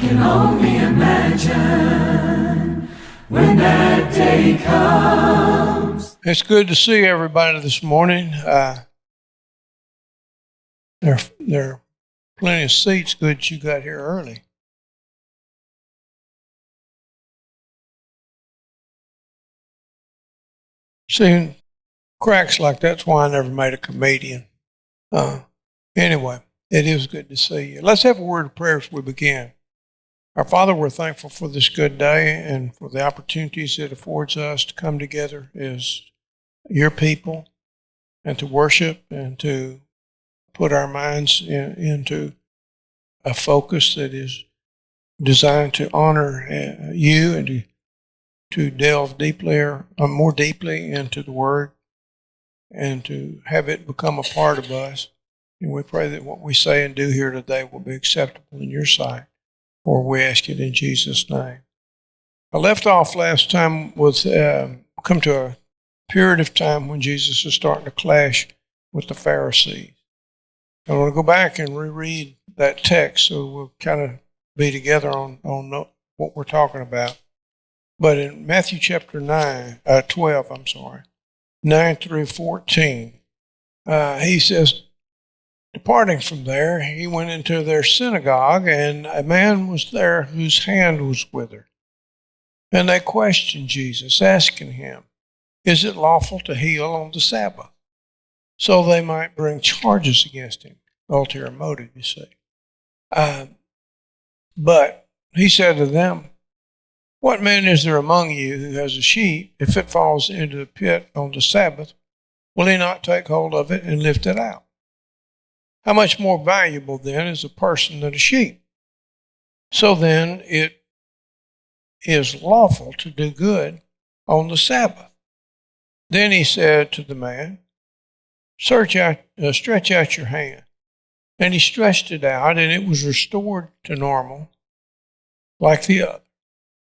can only imagine when that day comes. It's good to see everybody this morning. There are plenty of seats. Good you got here early. Seeing cracks like that's why I never made a comedian. Anyway, it is good to see you. Let's have a word of prayer as we begin. Our Father, we're thankful for this good day and for the opportunities it affords us to come together as your people and to worship and to put our minds into a focus that is designed to honor you and to delve deeply or more deeply into the Word and to have it become a part of us. And we pray that what we say and do here today will be acceptable in your sight. For we ask it in Jesus' name. I left off last time with come to a period of time when Jesus is starting to clash with the Pharisees. I want to go back and reread that text so we'll kind of be together on what we're talking about. But in Matthew chapter 12, 9 through 14, he says, departing from there, he went into their synagogue, and a man was there whose hand was withered. And they questioned Jesus, asking him, is it lawful to heal on the Sabbath? So they might bring charges against him. Ulterior motive, you see. But he said to them, what man is there among you who has a sheep, if it falls into the pit on the Sabbath, will he not take hold of it and lift it out? How much more valuable then is a person than a sheep? So then it is lawful to do good on the Sabbath. Then he said to the man, stretch out your hand. And he stretched it out, and it was restored to normal like the other.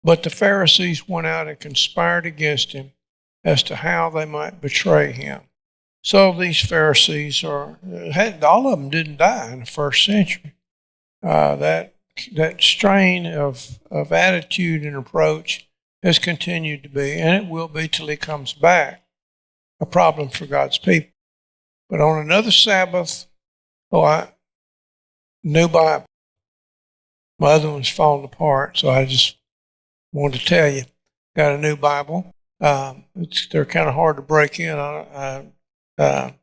But the Pharisees went out and conspired against him as to how they might betray him. So these Pharisees all of them didn't die in the first century. That strain of attitude and approach has continued to be, and it will be till he comes back, a problem for God's people. But on another Sabbath, new Bible. My other one's falling apart, so I just wanted to tell you, got a new Bible. They're kind of hard to break in. And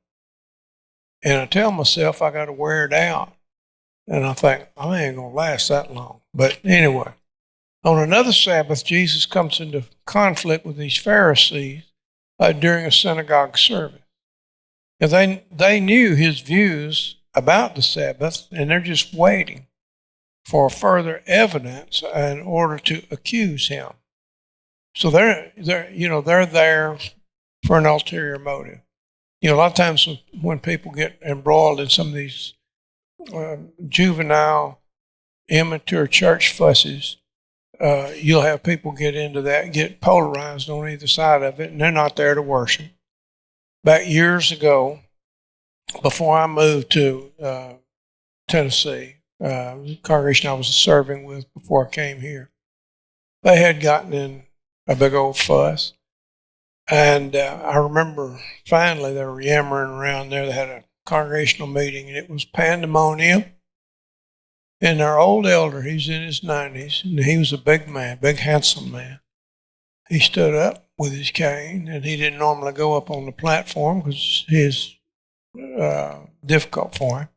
I tell myself I got to wear it out. And I think, I ain't going to last that long. But anyway, on another Sabbath, Jesus comes into conflict with these Pharisees during a synagogue service. And they knew his views about the Sabbath, and they're just waiting for further evidence in order to accuse him. So they're there for an ulterior motive. A lot of times when people get embroiled in some of these juvenile, immature church fusses, you'll have people get into that, get polarized on either side of it, and they're not there to worship. Back years ago, before I moved to Tennessee, the congregation I was serving with before I came here, they had gotten in a big old fuss. And I remember finally they were yammering around there. They had a congregational meeting, and it was pandemonium. And our old elder, he's in his 90s, and he was a big man, big handsome man. He stood up with his cane, and he didn't normally go up on the platform because it's difficult for him.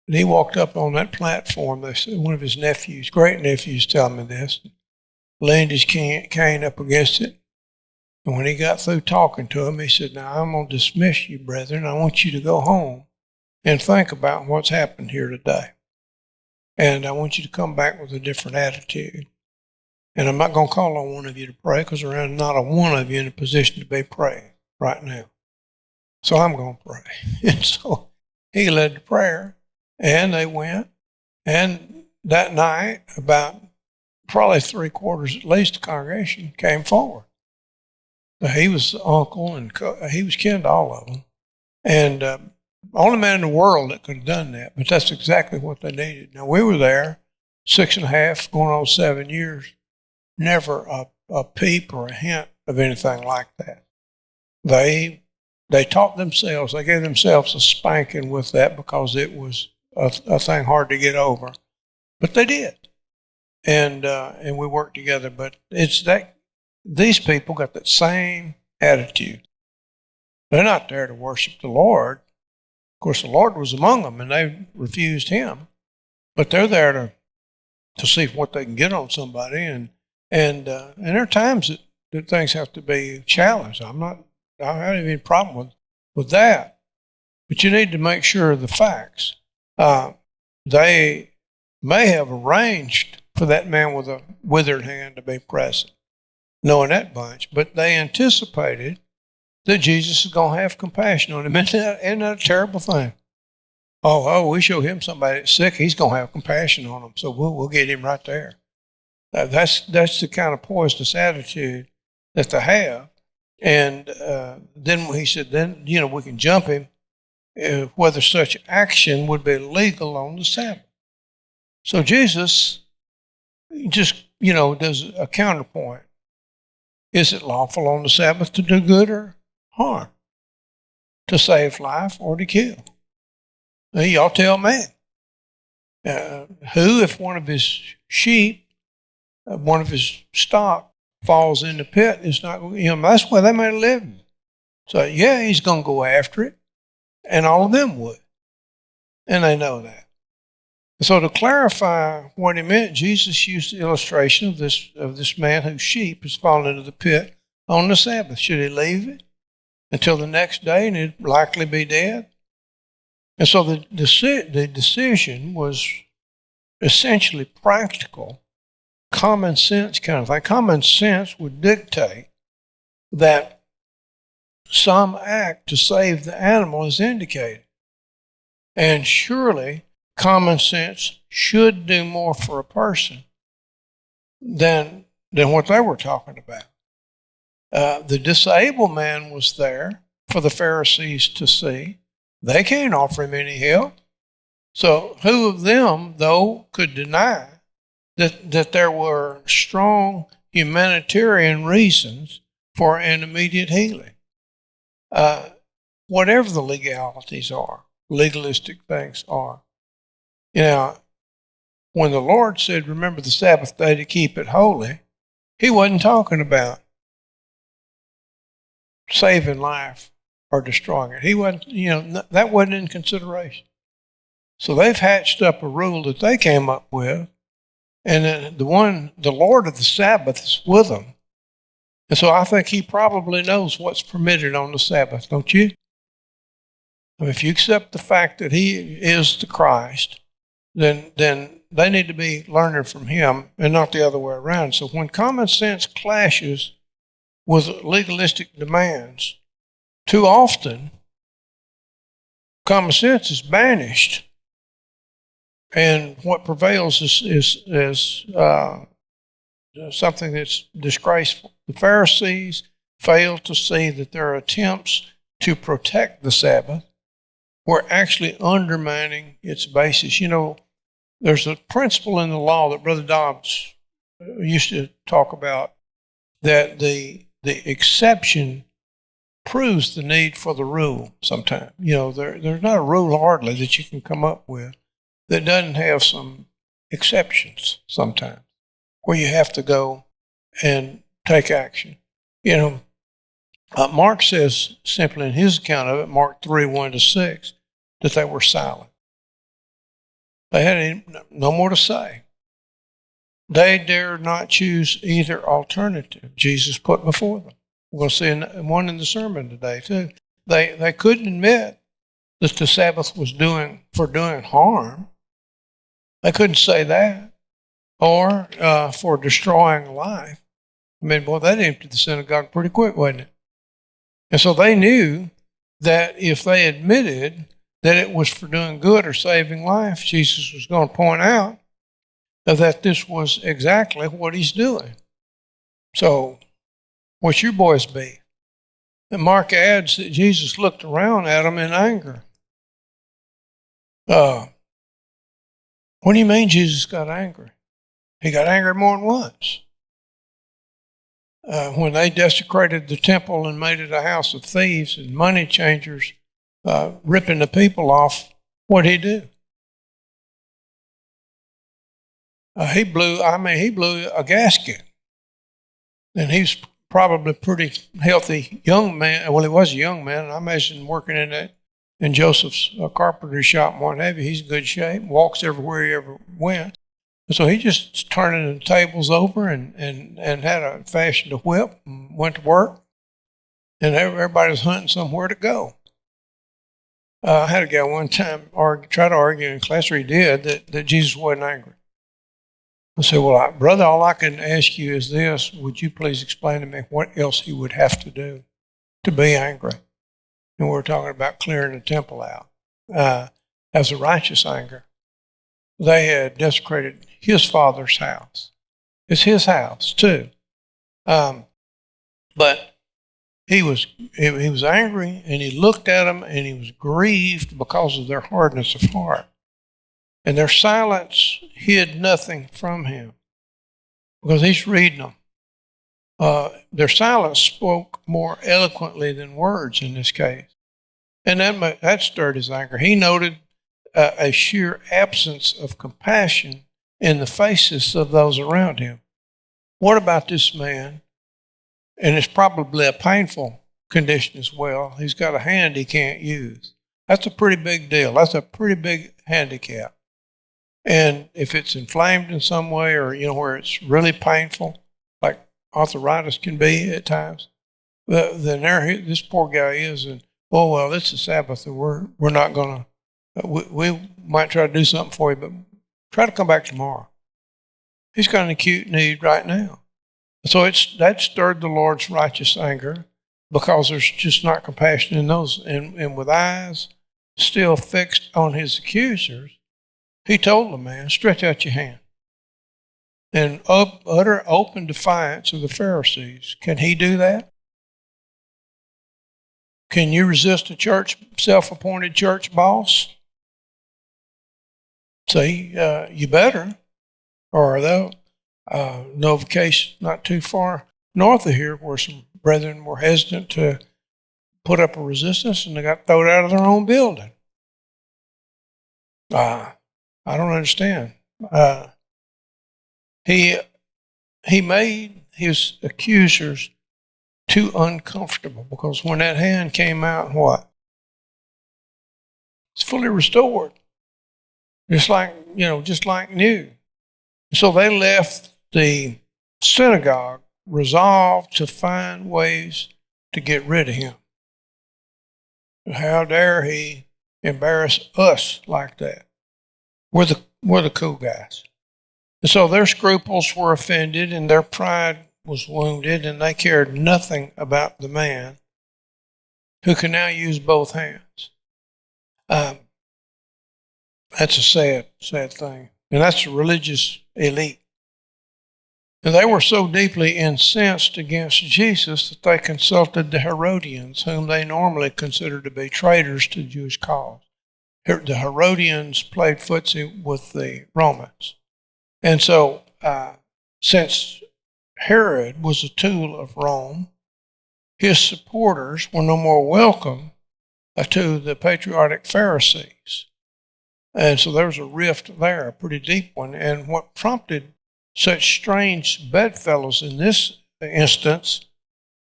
And he walked up on that platform. They said, one of his nephews, great nephews, telling me this, leaned his cane up against it. And when he got through talking to him, he said, now I'm going to dismiss you, brethren. I want you to go home and think about what's happened here today. And I want you to come back with a different attitude. And I'm not going to call on one of you to pray because there is not a one of you in a position to be praying right now. So I'm going to pray. And so he led the prayer, and they went. And that night, about probably 3/4 at least, the congregation came forward. He was the uncle, and he was kin to all of them. And only man in the world that could have done that, but that's exactly what they needed. Now, we were there 6.5, going on 7 years, never a peep or a hint of anything like that. They taught themselves, they gave themselves a spanking with that because it was a thing hard to get over. But they did. And we worked together. But it's that these people got that same attitude. They're not there to worship the Lord. Of course, the Lord was among them, and they refused him. But they're there to see what they can get on somebody. And there are times that things have to be challenged. I don't have any problem with that. But you need to make sure of the facts. They may have arranged for that man with a withered hand to be present, knowing that bunch, but they anticipated that Jesus is going to have compassion on him. Isn't that a terrible thing? Oh, we show him somebody that's sick, he's going to have compassion on him, so we'll get him right there. That's the kind of poisonous attitude that they have. And then he said, we can jump him whether such action would be legal on the Sabbath. So Jesus just, does a counterpoint. Is it lawful on the Sabbath to do good or harm? To save life or to kill? Y'all tell me. Who, if one of his sheep, one of his stock falls in the pit, is not, that's where they made a living. So, yeah, he's going to go after it. And all of them would. And they know that. So to clarify what he meant, Jesus used the illustration of this man whose sheep has fallen into the pit on the Sabbath. Should he leave it until the next day and it'd likely be dead? And so the decision was essentially practical, common sense kind of thing. Common sense would dictate that some act to save the animal is indicated. And surely common sense should do more for a person than what they were talking about. The disabled man was there for the Pharisees to see. They can't offer him any help. So who of them, though, could deny that there were strong humanitarian reasons for an immediate healing? Whatever the legalities are, legalistic things are. When the Lord said, remember the Sabbath day to keep it holy, he wasn't talking about saving life or destroying it. He wasn't, that wasn't in consideration. So they've hatched up a rule that they came up with, and the Lord of the Sabbath is with them. And so I think he probably knows what's permitted on the Sabbath, don't you? If you accept the fact that he is the Christ, then they need to be learning from him and not the other way around. So when common sense clashes with legalistic demands, too often common sense is banished. And what prevails is something that's disgraceful. The Pharisees failed to see that their attempts to protect the Sabbath were actually undermining its basis. There's a principle in the law that Brother Dobbs used to talk about, that the exception proves the need for the rule sometimes. There's not a rule hardly that you can come up with that doesn't have some exceptions sometimes, where you have to go and take action. Mark says simply in his account of it, Mark 3:1-6, that they were silent. They had no more to say. They dared not choose either alternative Jesus put before them. We're going to see one in the sermon today too. They couldn't admit that the Sabbath was doing harm. They couldn't say that. Or for destroying life. That emptied the synagogue pretty quick, wasn't it? And so they knew that if they admitted that it was for doing good or saving life, Jesus was going to point out that this was exactly what he's doing. So, what's your boys be? And Mark adds that Jesus looked around at them in anger. What do you mean Jesus got angry? He got angry more than once. When they desecrated the temple and made it a house of thieves and money changers, ripping the people off, what'd he do? He blew a gasket. And he's probably a pretty healthy young man. Well, he was a young man, and I imagine working in Joseph's carpentry shop and what have you. He's in good shape, walks everywhere he ever went. So he just turning the tables over and had a fashioned a whip and went to work. And everybody was hunting somewhere to go. I had a guy one time try to argue in class, or he did, that Jesus wasn't angry. I said, well, brother, all I can ask you is this. Would you please explain to me what else he would have to do to be angry? And we're talking about clearing the temple out. As a righteous anger, they had desecrated his father's house. It's his house, too. But he was angry, and he looked at them, and he was grieved because of their hardness of heart. And their silence hid nothing from him because he's reading them. Their silence spoke more eloquently than words in this case. And that stirred his anger. He noted a sheer absence of compassion in the faces of those around him. What about this man? And it's probably a painful condition as well. He's got a hand he can't use. That's a pretty big deal. That's a pretty big handicap. And if it's inflamed in some way, or where it's really painful, like arthritis can be at times, then this poor guy is, and well, it's the Sabbath, and we're not gonna. We might try to do something for you, but try to come back tomorrow. He's got an acute need right now, so that stirred the Lord's righteous anger because there's just not compassion in those, and with eyes still fixed on his accusers. He told the man, stretch out your hand. And utter open defiance of the Pharisees. Can he do that? Can you resist a self-appointed church boss? See, you better. Or though, Novocation, not too far north of here, where some brethren were hesitant to put up a resistance, and they got thrown out of their own building. I don't understand. He made his accusers too uncomfortable because when that hand came out, what? It's fully restored. Just like new. So they left the synagogue resolved to find ways to get rid of him. How dare he embarrass us like that? We're the cool guys. And so their scruples were offended and their pride was wounded, and they cared nothing about the man who can now use both hands. That's a sad thing. And that's the religious elite. And they were so deeply incensed against Jesus that they consulted the Herodians, whom they normally considered to be traitors to the Jewish cause. The Herodians played footsie with the Romans. And so, since Herod was a tool of Rome, his supporters were no more welcome to the patriotic Pharisees. And so there was a rift there, a pretty deep one. And what prompted such strange bedfellows in this instance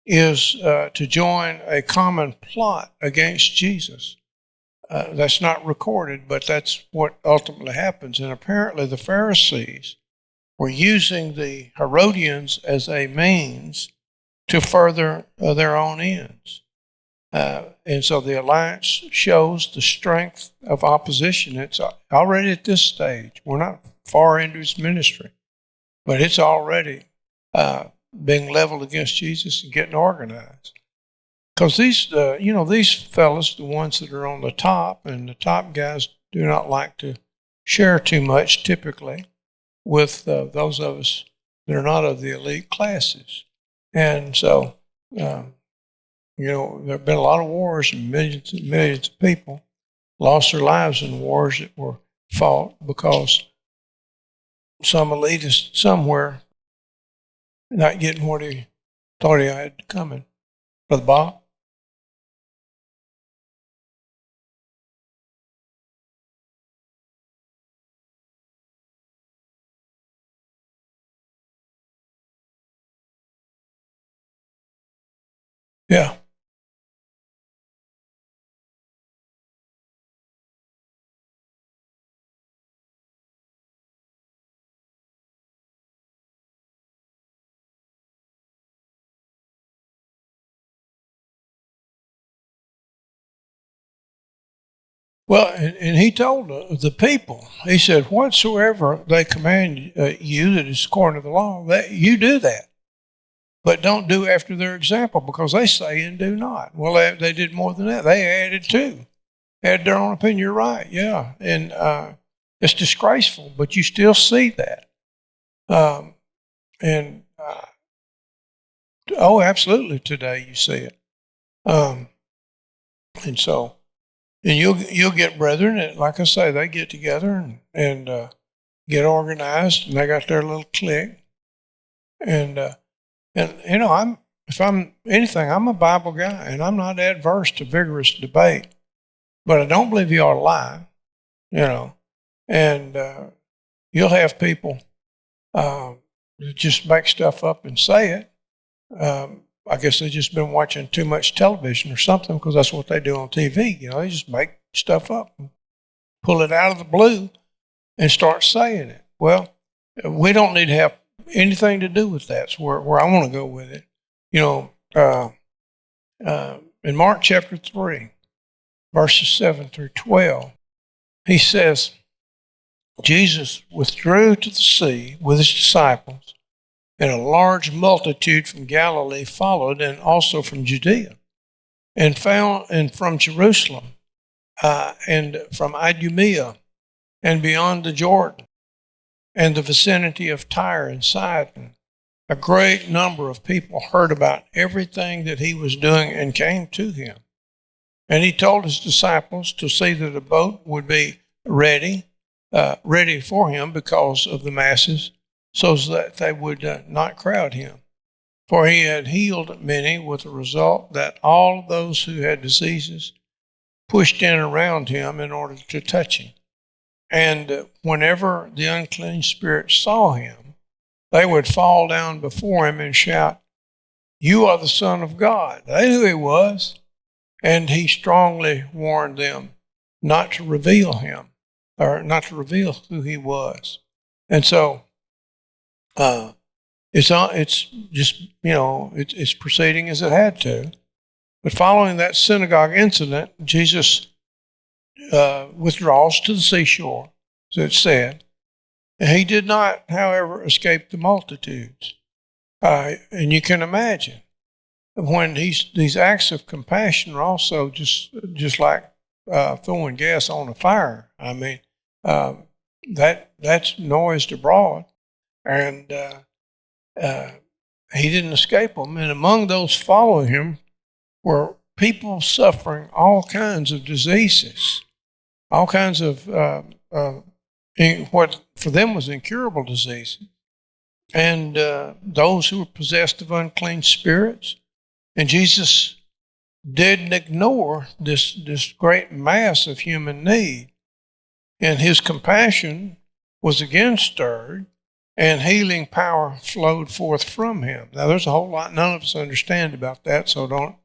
is to join a common plot against Jesus. That's not recorded, but that's what ultimately happens. And apparently the Pharisees were using the Herodians as a means to further their own ends. And so the alliance shows the strength of opposition. It's already at this stage. We're not far into its ministry, but it's already being leveled against Jesus and getting organized. Because these fellas, the ones that are on the top, and the top guys do not like to share too much typically with those of us that are not of the elite classes. And so, there have been a lot of wars, and millions of people lost their lives in wars that were fought because some elitist somewhere not getting what he thought he had coming. Brother Bob? Yeah. Well, and he told the people, he said, whatsoever they command you that is according to the law, that you do that. But don't do after their example, because they say and do not. Well, they did more than that. They added to. Had their own opinion. You're right, yeah. And it's disgraceful, but you still see that. And absolutely, today you see it. And so, and you'll get brethren that, like I say, they get together and get organized, and they got their little clique. And you know, if I'm anything, I'm a Bible guy, and I'm not adverse to vigorous debate, but I don't believe you ought to lie, you know. And you'll have people that just make stuff up and say it. I guess they've just been watching too much television or something, because that's what they do on TV. You know, they just make stuff up, and pull it out of the blue, and start saying it. Well, we don't need to have anything to do with that. That's where I want to go with it. You know, in Mark chapter 3, verses 7 through 12, he says, Jesus withdrew to the sea with his disciples, and a large multitude from Galilee followed, and also from Judea, and from Jerusalem, and from Idumea, and beyond the Jordan, and the vicinity of Tyre and Sidon. A great number of people heard about everything that he was doing and came to him. And he told his disciples to see that a boat would be ready for him because of the masses, so that they would not crowd him. For he had healed many, with the result that all those who had diseases pushed in around him in order to touch him. And whenever the unclean spirits saw him, they would fall down before him and shout, "You are the Son of God." They knew he was. And he strongly warned them not to reveal him, or not to reveal who he was. And so it's just, you know, it's proceeding as it had to. But following that synagogue incident, Jesus withdraws to the seashore, as it said. And he did not, however, escape the multitudes. And you can imagine, when these acts of compassion are also just like throwing gas on a fire. I mean, that's noised abroad, and he didn't escape them. And among those following him were people suffering all kinds of diseases, all kinds of what for them was incurable diseases, and those who were possessed of unclean spirits. And Jesus didn't ignore this great mass of human need. And his compassion was again stirred, and healing power flowed forth from him. Now, there's a whole lot none of us understand about that, so don't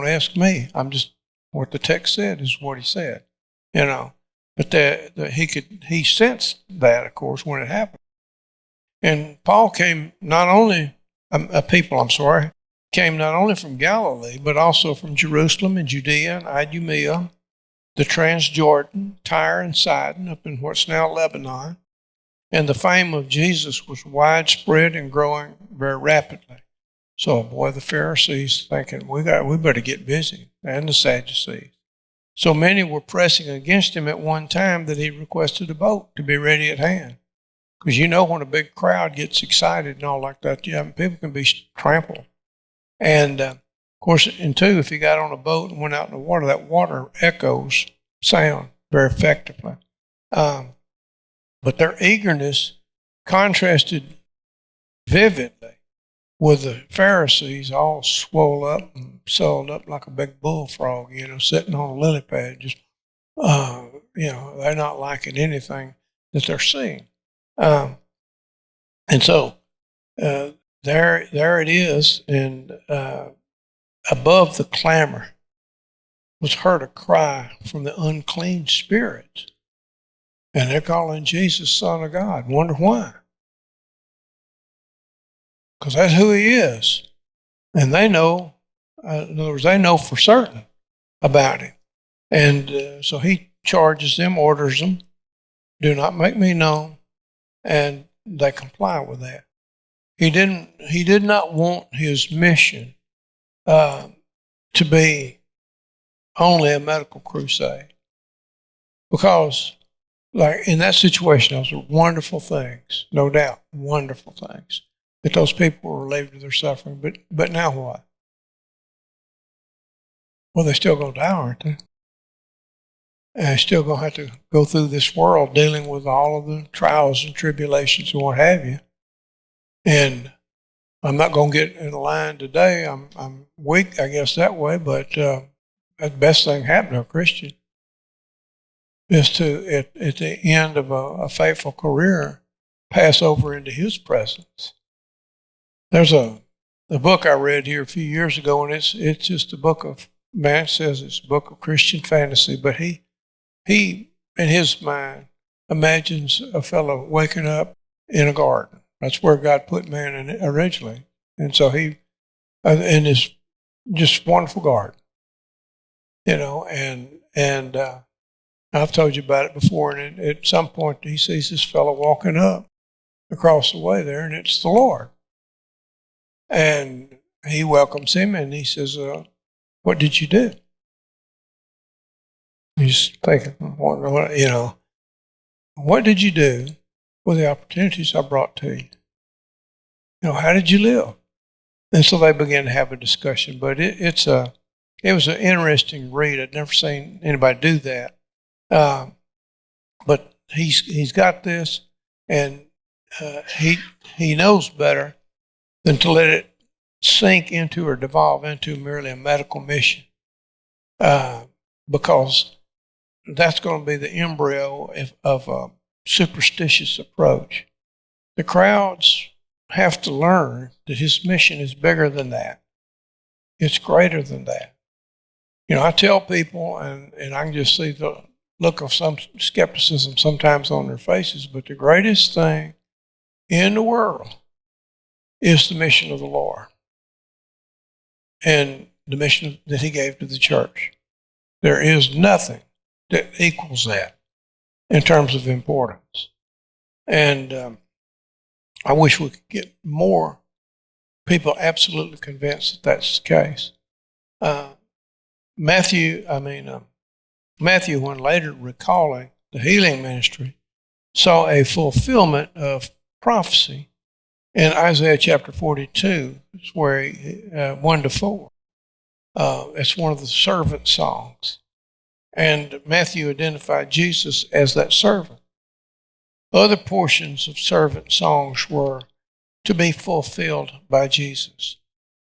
ask me. I'm just, what the text said is what he said, you know. But he sensed that, of course, when it happened. And Paul came not only, came not only from Galilee, but also from Jerusalem and Judea and Idumea, the Transjordan, Tyre and Sidon, up in what's now Lebanon. And the fame of Jesus was widespread and growing very rapidly. So, boy, the Pharisees thinking, we better get busy, and the Sadducees. So many were pressing against him at one time that he requested a boat to be ready at hand. Because you know, when a big crowd gets excited and all like that, people can be trampled. And, of course, and two, if you got on a boat and went out in the water, that water echoes sound very effectively. But their eagerness contrasted vividly with the Pharisees all swole up and swelled up like a big bullfrog, sitting on a lily pad, just, they're not liking anything that they're seeing. And so there it is, and above the clamor was heard a cry from the unclean spirits. And they're calling Jesus Son of God. Wonder why? Because that's who he is. And they know, in other words, they know for certain about him. And so he charges them, orders them, do not make me known, and they comply with that. He did not want his mission to be only a medical crusade. Because like in that situation, those were wonderful things, no doubt, wonderful things, that those people were relieved of their suffering. But now what? Well, they're still going to die, aren't they? And they're still going to have to go through this world dealing with all of the trials and tribulations and what have you. And I'm not going to get in line today. I'm weak, I guess, that way, but the best thing happened to a Christian is to, at the end of a faithful career, pass over into his presence. There's a book I read here a few years ago, and it's just a book of, man says it's a book of Christian fantasy, but he in his mind imagines a fellow waking up in a garden. That's where God put man in it originally. And so he, in this just wonderful garden, and I've told you about it before, and at some point he sees this fellow walking up across the way there, and it's the Lord. And he welcomes him, and he says, what did you do? He's thinking, what did you do with the opportunities I brought to you? How did you live? And so they began to have a discussion, but it was an interesting read. I'd never seen anybody do that. But he's got this, and he knows better than to let it sink into or devolve into merely a medical mission, because that's going to be the embryo of a superstitious approach. The crowds have to learn that his mission is bigger than that. It's greater than that. I tell people, and I can just see the look of some skepticism sometimes on their faces, but the greatest thing in the world is the mission of the Lord and the mission that he gave to the church. There is nothing that equals that in terms of importance. And I wish we could get more people absolutely convinced that that's the case. Matthew, when later recalling the healing ministry, saw a fulfillment of prophecy in Isaiah chapter 42. It's where 1-4. It's one of the servant songs. And Matthew identified Jesus as that servant. Other portions of servant songs were to be fulfilled by Jesus,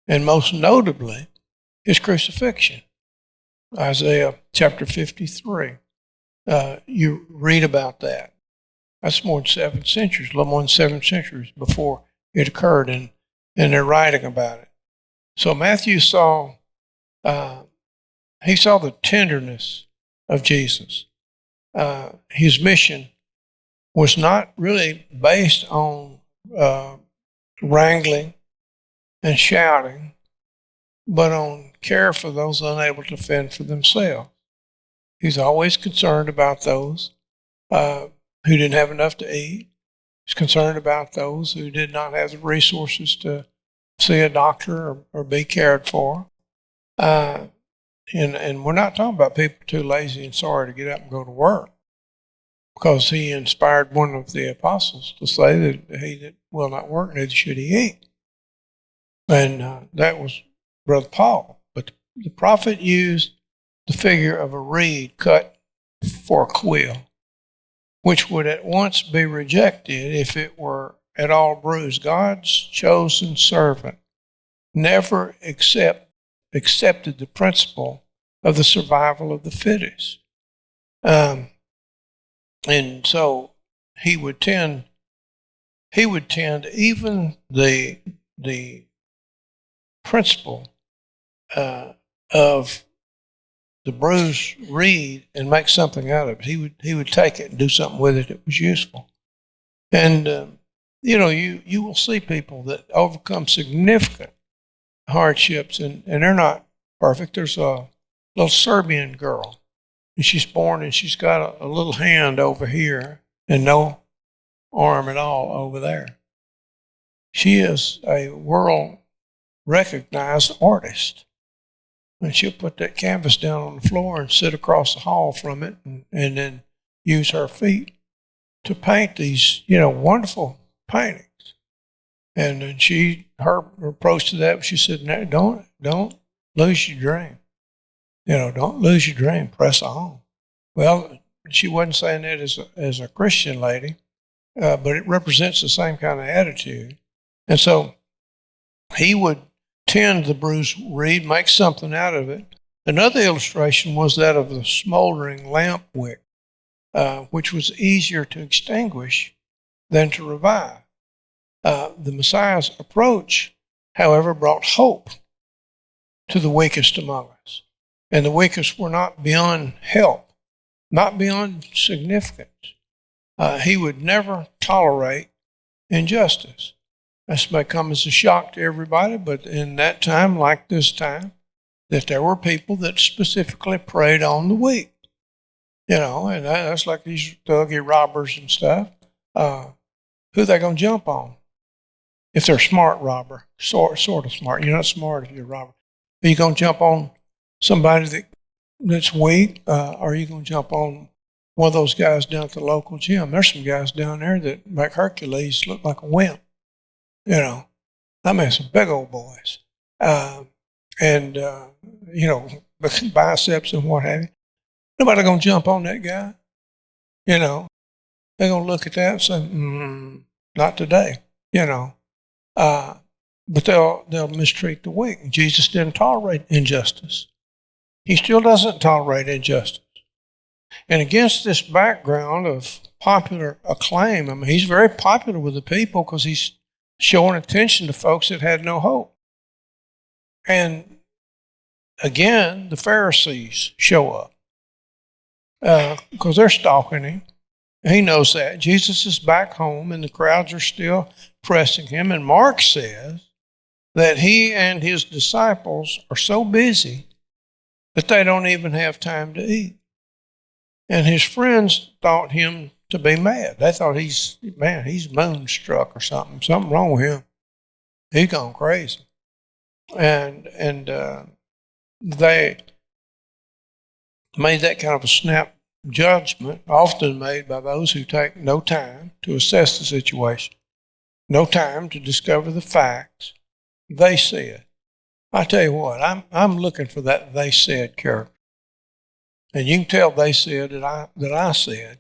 and most notably, his crucifixion. Isaiah chapter 53. You read about that. That's more than 7 centuries, a little more than 7 centuries before it occurred, and they're writing about it. So Matthew saw the tenderness of Jesus. His mission was not really based on wrangling and shouting, but on care for those unable to fend for themselves. He's always concerned about those who didn't have enough to eat. He's concerned about those who did not have the resources to see a doctor or be cared for. And we're not talking about people too lazy and sorry to get up and go to work, because he inspired one of the apostles to say that he that will not work, neither should he eat. And that was Brother Paul. But the prophet used the figure of a reed cut for a quill, which would at once be rejected if it were at all bruised. God's chosen servant never accepted the principle of the survival of the fittest. And so he would tend even the principle of the bruised reed and make something out of it. He would take it and do something with it that was useful. And you will see people that overcome significant hardships, and they're not perfect. There's a little Serbian girl, and she's born, and she's got a little hand over here and no arm at all over there. She is a world-recognized artist. And she'll put that canvas down on the floor and sit across the hall from it and then use her feet to paint these, wonderful paintings. And then her approach to that, she said, "No, don't lose your dream. Don't lose your dream. Press on." Well, she wasn't saying that as a Christian lady, but it represents the same kind of attitude. And so he would tend the bruised reed, make something out of it. Another illustration was that of the smoldering lamp wick, which was easier to extinguish than to revive. The Messiah's approach, however, brought hope to the weakest among us. And the weakest were not beyond help, not beyond significance. He would never tolerate injustice. This may come as a shock to everybody, but in that time, like this time, that there were people that specifically preyed on the weak. And that's like these thuggy robbers and stuff. Who they going to jump on? If they're a smart robber, sort of smart. You're not smart if you're a robber. Are you going to jump on somebody that's weak? Or are you going to jump on one of those guys down at the local gym? There's some guys down there that make Hercules look like a wimp. Some big old boys. Biceps and what have you. Nobody going to jump on that guy. They're going to look at that and say, not today, but they'll mistreat the weak. Jesus didn't tolerate injustice. He still doesn't tolerate injustice. And against this background of popular acclaim, he's very popular with the people because he's showing attention to folks that had no hope. And again, the Pharisees show up because they're stalking him. He knows that. Jesus is back home and the crowds are still pressing him. And Mark says that he and his disciples are so busy that they don't even have time to eat. And his friends thought him to be mad. They thought he's moonstruck or something. Something wrong with him. He's gone crazy. And they made that kind of a snap judgment, often made by those who take no time to assess the situation, no time to discover the facts. They said. I tell you what, I'm looking for that they said character. And you can tell they said that I said.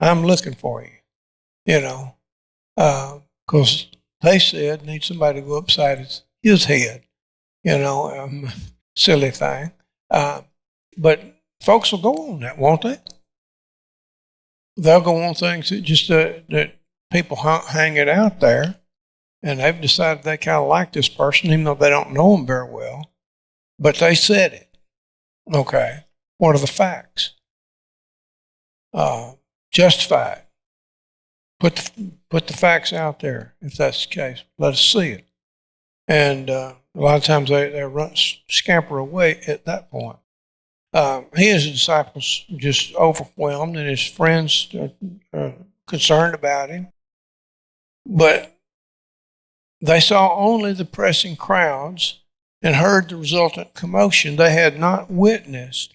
I'm looking for you, because they said need somebody to go upside his head, silly thing. But folks will go on that, won't they? They'll go on things that people hang it out there, and they've decided they kind of like this person, even though they don't know him very well. But they said it. Okay, what are the facts? Justify it. Put the facts out there, if that's the case. Let us see it. And a lot of times they scamper away at that point. He and his disciples just overwhelmed, and his friends concerned about him. But they saw only the pressing crowds and heard the resultant commotion. They had not witnessed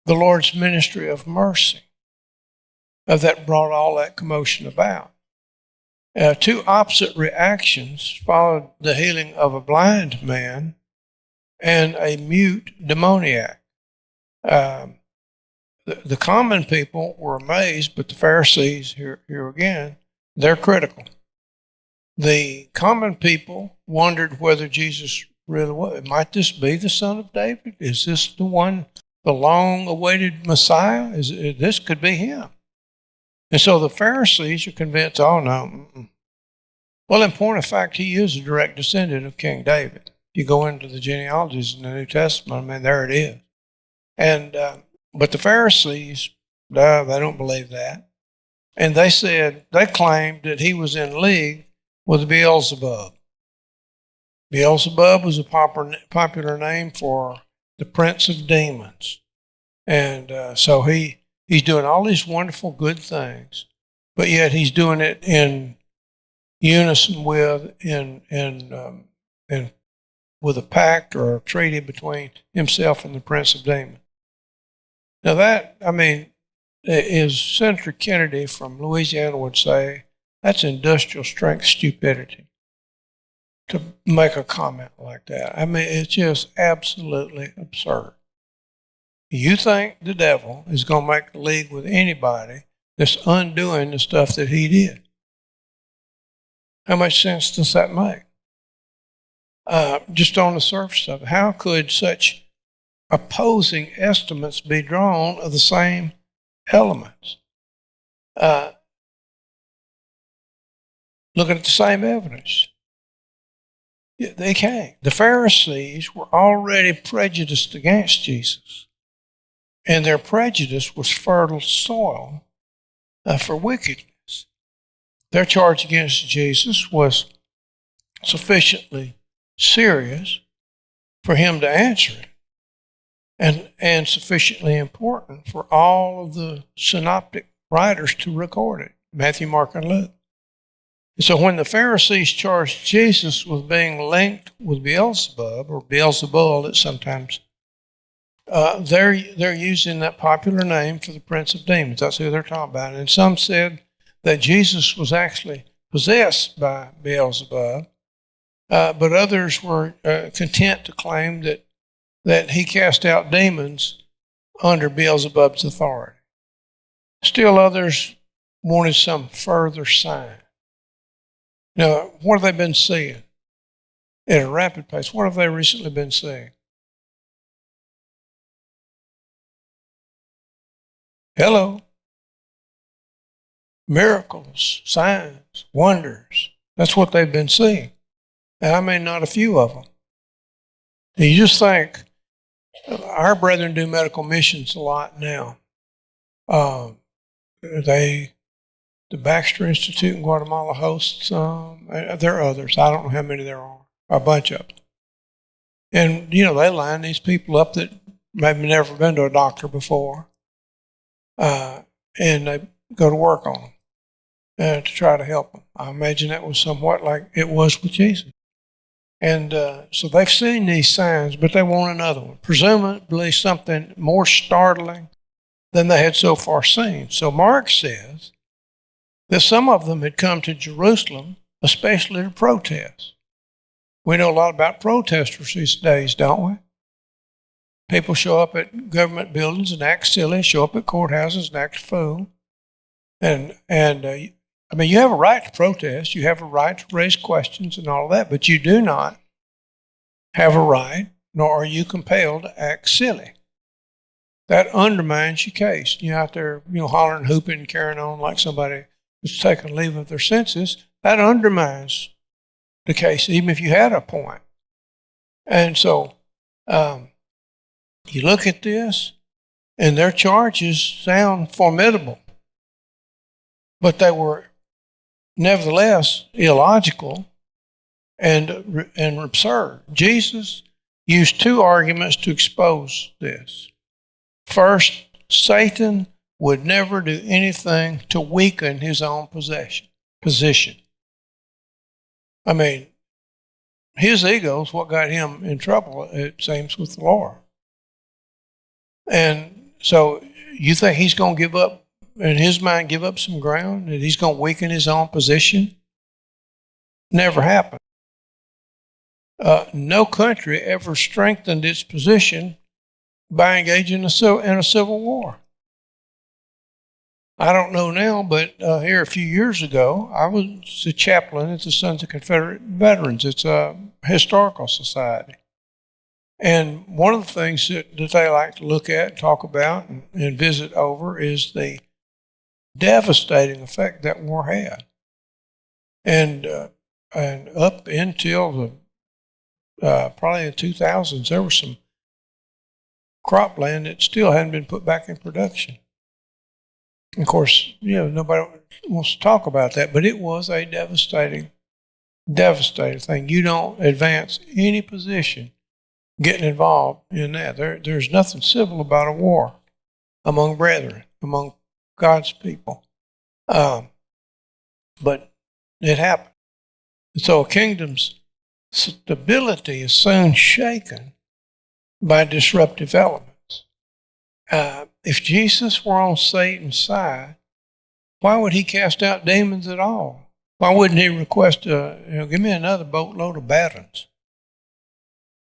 the Lord's ministry of mercy that brought all that commotion about. Two opposite reactions followed the healing of a blind man and a mute demoniac. The common people were amazed, but the Pharisees, here again, they're critical. The common people wondered whether Jesus really was. Might this be the son of David? Is this the one, the long-awaited Messiah? This could be him. And so the Pharisees are convinced, oh, no. Well, in point of fact, he is a direct descendant of King David. You go into the genealogies in the New Testament, I mean, there it is. And but the Pharisees, they don't believe that. And they claimed that he was in league with Beelzebub. Beelzebub was a popular name for the prince of demons. And so he's doing all these wonderful good things, but yet he's doing it in unison with, with a pact or a treaty between himself and the prince of demons. Now that, I mean, is Senator Kennedy from Louisiana would say, that's industrial strength stupidity to make a comment like that. I mean, it's just absolutely absurd. You think the devil is going to make a league with anybody that's undoing the stuff that he did? How much sense does that make? Just on the surface of it, how could such opposing estimates be drawn of the same elements? Looking at the same evidence. They can't. The Pharisees were already prejudiced against Jesus, and their prejudice was fertile soil for wickedness. Their charge against Jesus was sufficiently serious for him to answer it, and sufficiently important for all of the synoptic writers to record it, Matthew, Mark, and Luke. And so when the Pharisees charged Jesus with being linked with Beelzebub, or Beelzebul, it's sometimes, they're using that popular name for the prince of demons. That's who they're talking about. And some said that Jesus was actually possessed by Beelzebub, but others were content to claim that he cast out demons under Beelzebub's authority. Still others wanted some further sign. Now, what have they been seeing at a rapid pace? What have they recently been seeing? Hello. Miracles, signs, wonders. That's what they've been seeing. And I mean, not a few of them. You just think, our brethren do medical missions a lot now. The Baxter Institute in Guatemala hosts some. There are others. I don't know how many there are. A bunch of them. And, they line these people up that maybe never been to a doctor before. And they go to work on them to try to help them. I imagine that was somewhat like it was with Jesus. And so they've seen these signs, but they want another one. Presumably something more startling than they had so far seen. So Mark says that some of them had come to Jerusalem, especially to protest. We know a lot about protesters these days, don't we? People show up at government buildings and act silly, show up at courthouses and act a fool. And I mean, you have a right to protest, you have a right to raise questions and all of that, but you do not have a right, nor are you compelled to act silly. That undermines your case. You're out there, hollering, hooping, carrying on like somebody who's taken leave of their senses. That undermines the case, even if you had a point. And so you look at this, and their charges sound formidable, but they were nevertheless illogical and absurd. Jesus used two arguments to expose this. First, Satan would never do anything to weaken his own position. I mean, his ego is what got him in trouble, it seems, with the Lord. And so you think he's going to give up, in his mind, give up some ground, that he's going to weaken his own position? Never happened. No country ever strengthened its position by engaging in a civil war. I don't know now, but here a few years ago, I was a chaplain at the Sons of Confederate Veterans. It's a historical society. And one of the things that they like to look at, talk about, and visit over is the devastating effect that war had. And up until probably the 2000s, there was some cropland that still hadn't been put back in production. Of course, nobody wants to talk about that, but it was a devastating thing. You don't advance any position getting involved in that. There's nothing civil about a war among brethren, among God's people. But it happened. So a kingdom's stability is soon shaken by disruptive elements. If Jesus were on Satan's side, why would he cast out demons at all? Why wouldn't he request, give me another boatload of batons?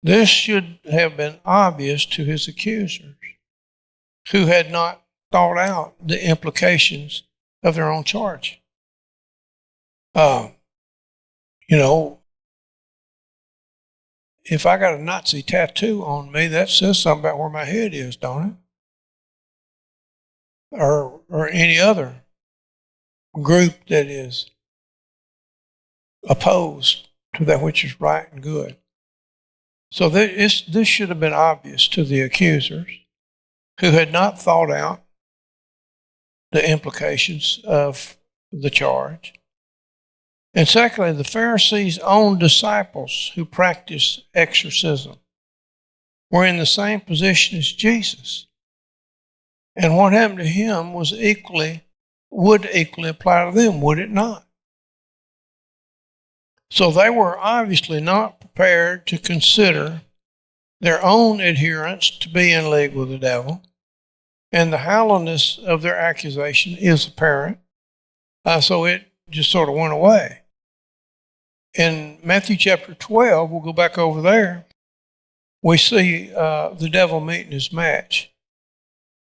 This should have been obvious to his accusers, who had not thought out the implications of their own charge. If I got a Nazi tattoo on me, that says something about where my head is, don't it? Or any other group that is opposed to that which is right and good. So this should have been obvious to the accusers, who had not thought out the implications of the charge. And secondly, the Pharisees' own disciples who practiced exorcism were in the same position as Jesus. And what happened to him would equally apply to them, would it not? So they were obviously not prepared to consider their own adherents to be in league with the devil, and the hollowness of their accusation is apparent. So it just sort of went away. In Matthew chapter 12, we'll go back over there, we see the devil meeting his match.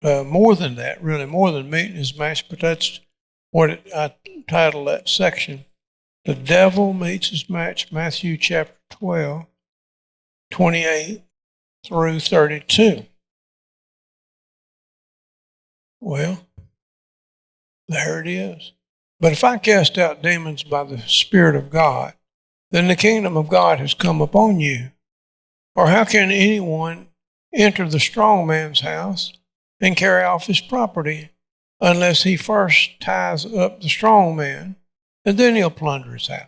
More than that, really, more than meeting his match, but that's what I titled that section. The devil meets his match, Matthew chapter 12, 28 through 32. Well, there it is. But if I cast out demons by the Spirit of God, then the kingdom of God has come upon you. Or how can anyone enter the strong man's house and carry off his property unless he first ties up the strong man, and then he'll plunder his house?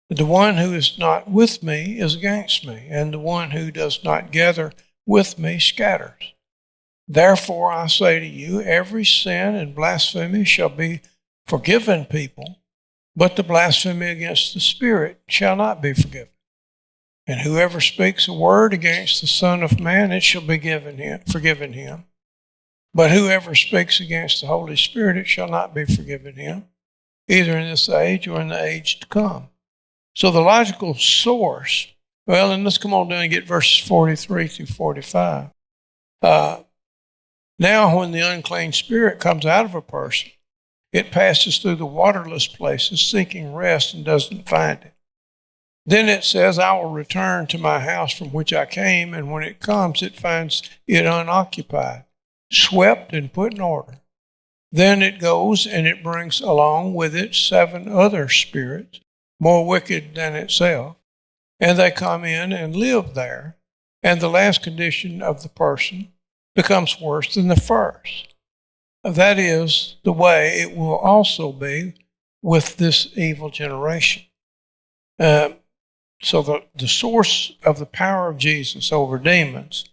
But the one who is not with me is against me, and the one who does not gather with me scatters. Therefore I say to you, every sin and blasphemy shall be forgiven people, but the blasphemy against the Spirit shall not be forgiven. And whoever speaks a word against the Son of Man, it shall be forgiven him. But whoever speaks against the Holy Spirit, it shall not be forgiven him, either in this age or in the age to come. So the logical source, well, and let's come on down and get verses 43 through 45. Now when the unclean spirit comes out of a person, it passes through the waterless places, seeking rest, and doesn't find it. Then it says, I will return to my house from which I came, and when it comes, it finds it unoccupied, swept and put in order. Then it goes and it brings along with it 7 other spirits, more wicked than itself, and they come in and live there, and the last condition of the person becomes worse than the first. That is the way it will also be with this evil generation. So the source of the power of Jesus over demons,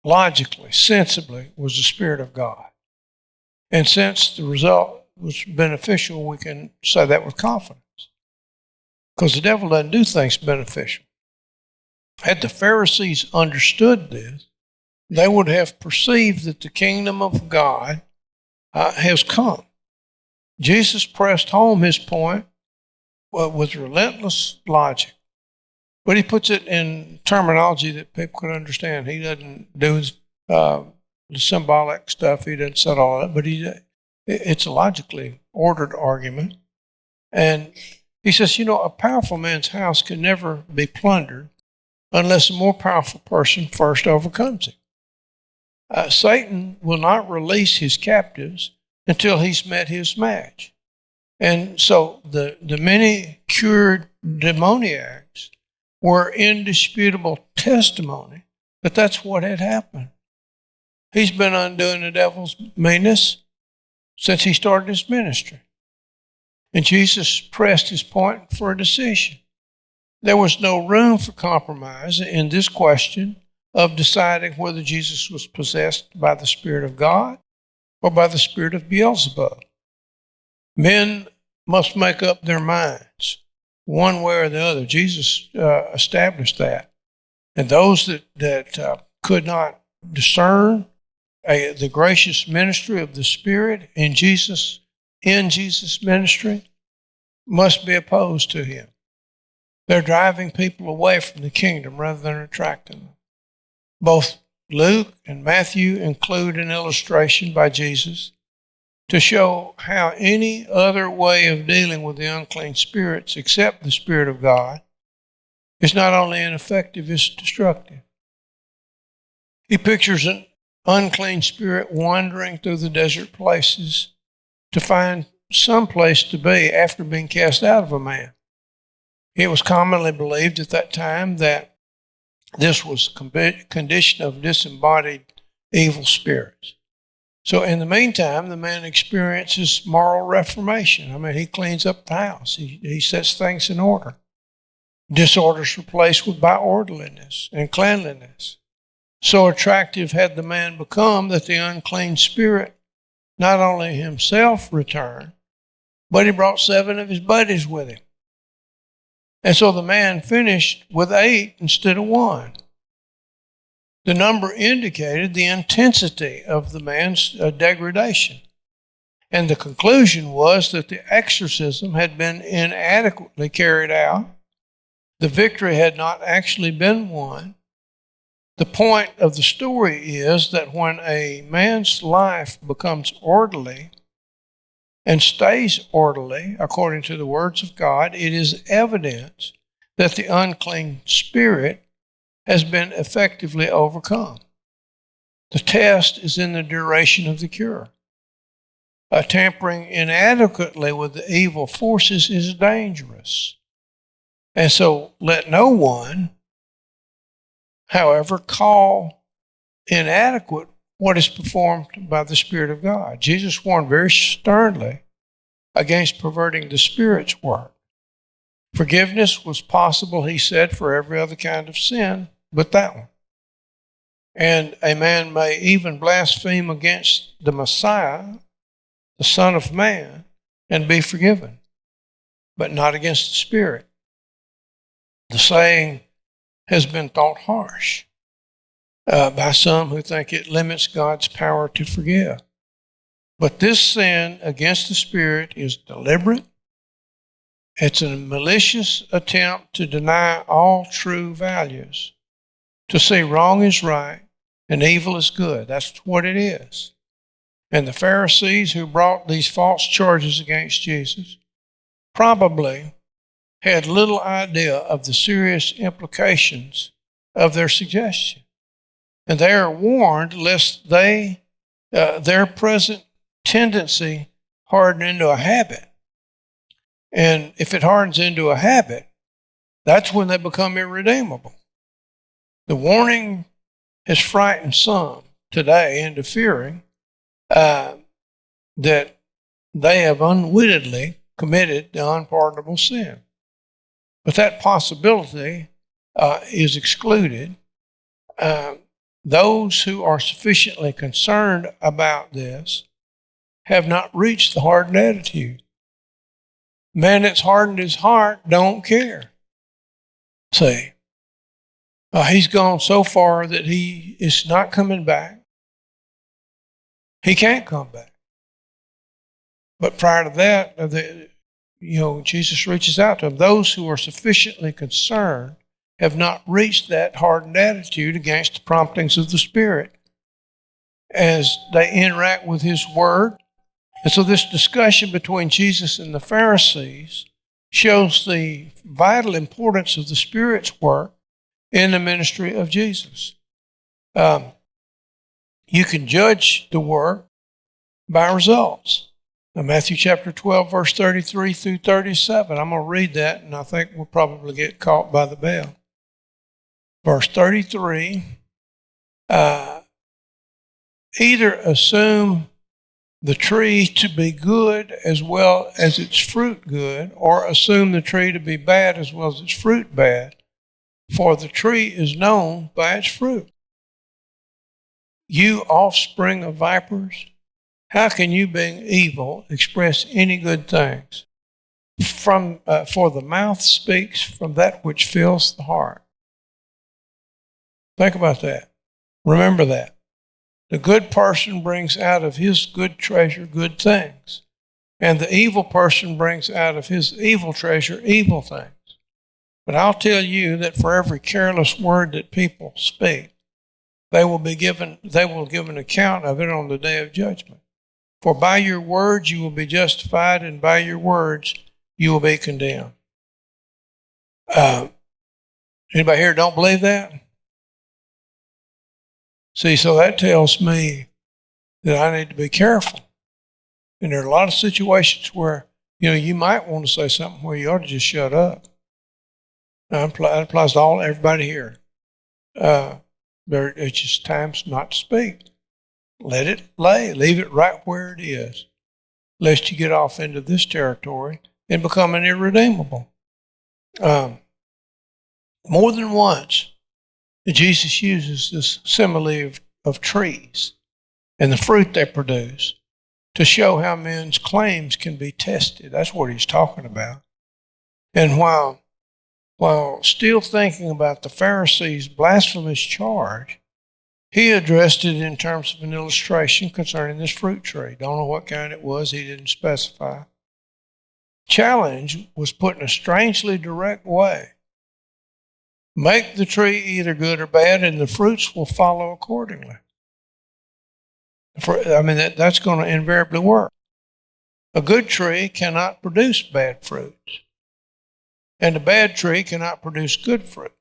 logically, sensibly, was the Spirit of God. And since the result was beneficial, we can say that with confidence. Because the devil doesn't do things beneficial. Had the Pharisees understood this, they would have perceived that the kingdom of God has come. Jesus pressed home his point with relentless logic. But he puts it in terminology that people can understand. He doesn't do the symbolic stuff. He doesn't say all that. But It's a logically ordered argument. And he says, a powerful man's house can never be plundered unless a more powerful person first overcomes it. Satan will not release his captives until he's met his match. And so the many cured demoniacs were indisputable testimony that that's what had happened. He's been undoing the devil's meanness since he started his ministry. And Jesus pressed his point for a decision. There was no room for compromise in this question of deciding whether Jesus was possessed by the Spirit of God or by the spirit of Beelzebub. Men must make up their minds one way or the other. Jesus established that. And those that could not discern the gracious ministry of the Spirit in Jesus' ministry must be opposed to him. They're driving people away from the kingdom rather than attracting them. Both Luke and Matthew include an illustration by Jesus to show how any other way of dealing with the unclean spirits except the Spirit of God is not only ineffective, it's destructive. He pictures an unclean spirit wandering through the desert places to find some place to be after being cast out of a man. It was commonly believed at that time that this was a condition of disembodied evil spirits. So in the meantime, the man experiences moral reformation. He cleans up the house. He sets things in order. Disorder is replaced by orderliness and cleanliness. So attractive had the man become that the unclean spirit not only himself returned, but he brought 7 of his buddies with him. And so the man finished with 8 instead of 1. The number indicated the intensity of the man's degradation. And the conclusion was that the exorcism had been inadequately carried out. The victory had not actually been won. The point of the story is that when a man's life becomes orderly and stays orderly, according to the words of God, it is evidence that the unclean spirit has been effectively overcome. The test is in the duration of the cure. Tampering inadequately with the evil forces is dangerous. And so let no one, however, call inadequate what is performed by the Spirit of God. Jesus warned very sternly against perverting the Spirit's work. Forgiveness was possible, he said, for every other kind of sin but that one. And a man may even blaspheme against the Messiah, the Son of Man, and be forgiven, but not against the Spirit. The saying has been thought harsh by some who think it limits God's power to forgive. But this sin against the Spirit is deliberate. It's a malicious attempt to deny all true values, to say wrong is right and evil is good. That's what it is. And the Pharisees who brought these false charges against Jesus probably had little idea of the serious implications of their suggestion. And they are warned lest their present tendency harden into a habit. And if it hardens into a habit, that's when they become irredeemable. The warning has frightened some today into fearing that they have unwittingly committed the unpardonable sin. But that possibility is excluded. Those who are sufficiently concerned about this have not reached the hardened attitude. Man that's hardened his heart don't care. See, he's gone so far that he is not coming back. He can't come back. But prior to that, Jesus reaches out to him. Those who are sufficiently concerned have not reached that hardened attitude against the promptings of the Spirit as they interact with His Word And so this discussion between Jesus and the Pharisees shows the vital importance of the Spirit's work in the ministry of Jesus. You can judge the work by results. Now, Matthew chapter 12, verse 33 through 37. I'm going to read that, and I think we'll probably get caught by the bell. Verse 33, either assume the tree to be good as well as its fruit good, or assume the tree to be bad as well as its fruit bad, for the tree is known by its fruit. You offspring of vipers, how can you, being evil, express any good things? For the mouth speaks from that which fills the heart. Think about that. Remember that. The good person brings out of his good treasure good things, and the evil person brings out of his evil treasure evil things. But I'll tell you that for every careless word that people speak, they will give an account of it on the day of judgment. For by your words you will be justified, and by your words you will be condemned. Anybody here don't believe that? See, so that tells me that I need to be careful. And there are a lot of situations where, you might want to say something where you ought to just shut up. That applies to everybody here. It's just times not to speak. Let it lay. Leave it right where it is, lest you get off into this territory and become an irredeemable. More than once, Jesus uses this simile of trees and the fruit they produce to show how men's claims can be tested. That's what he's talking about. And while still thinking about the Pharisees' blasphemous charge, he addressed it in terms of an illustration concerning this fruit tree. Don't know what kind it was. He didn't specify. Challenge was put in a strangely direct way. Make the tree either good or bad, and the fruits will follow accordingly. That's going to invariably work. A good tree cannot produce bad fruits, and a bad tree cannot produce good fruit.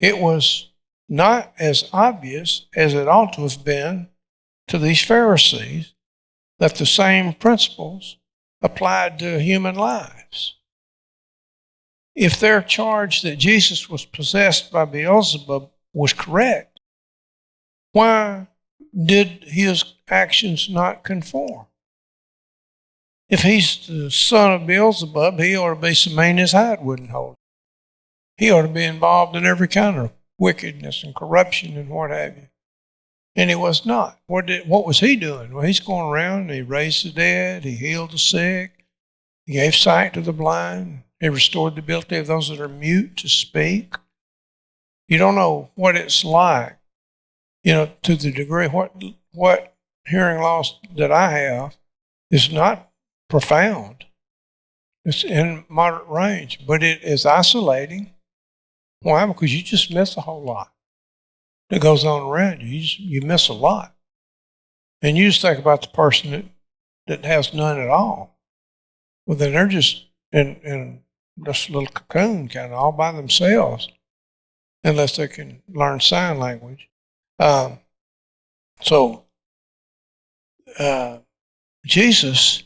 It was not as obvious as it ought to have been to these Pharisees that the same principles applied to human lives. If their charge that Jesus was possessed by Beelzebub was correct, why did his actions not conform? If he's the son of Beelzebub, he ought to be so mean his hide wouldn't hold. He ought to be involved in every kind of wickedness and corruption and what have you. And he was not. What was he doing? Well, he's going around and he raised the dead, he healed the sick, he gave sight to the blind, he restored the ability of those that are mute to speak. You don't know what it's like, to the degree what hearing loss that I have is not profound. It's in moderate range, but it is isolating. Why? Because you just miss a whole lot that goes on around you. You miss a lot. And you just think about the person that has none at all. Well, then they're just in this little cocoon kind of all by themselves, unless they can learn sign language. Jesus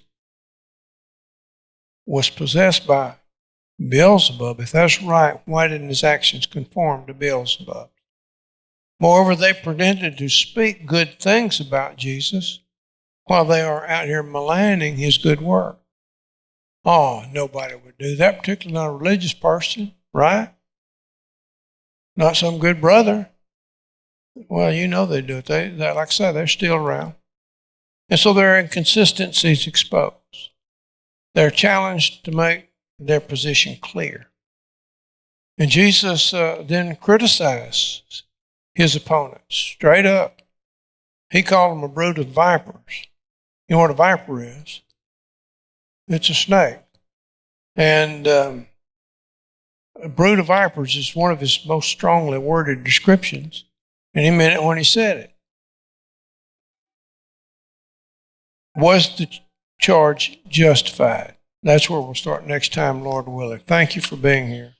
was possessed by Beelzebub. If that's right, why didn't his actions conform to Beelzebub? Moreover, they pretended to speak good things about Jesus while they are out here maligning his good work. Oh, nobody would do that, particularly not a religious person, right? Not some good brother. Well, they do it. They like I said, they're still around. And so their inconsistencies exposed. They're challenged to make their position clear. And Jesus then criticized his opponents straight up. He called them a brood of vipers. You know what a viper is? It's a snake. And a brood of vipers is one of his most strongly worded descriptions. And he meant it when he said it. Was the charge justified? That's where we'll start next time, Lord willing. Thank you for being here.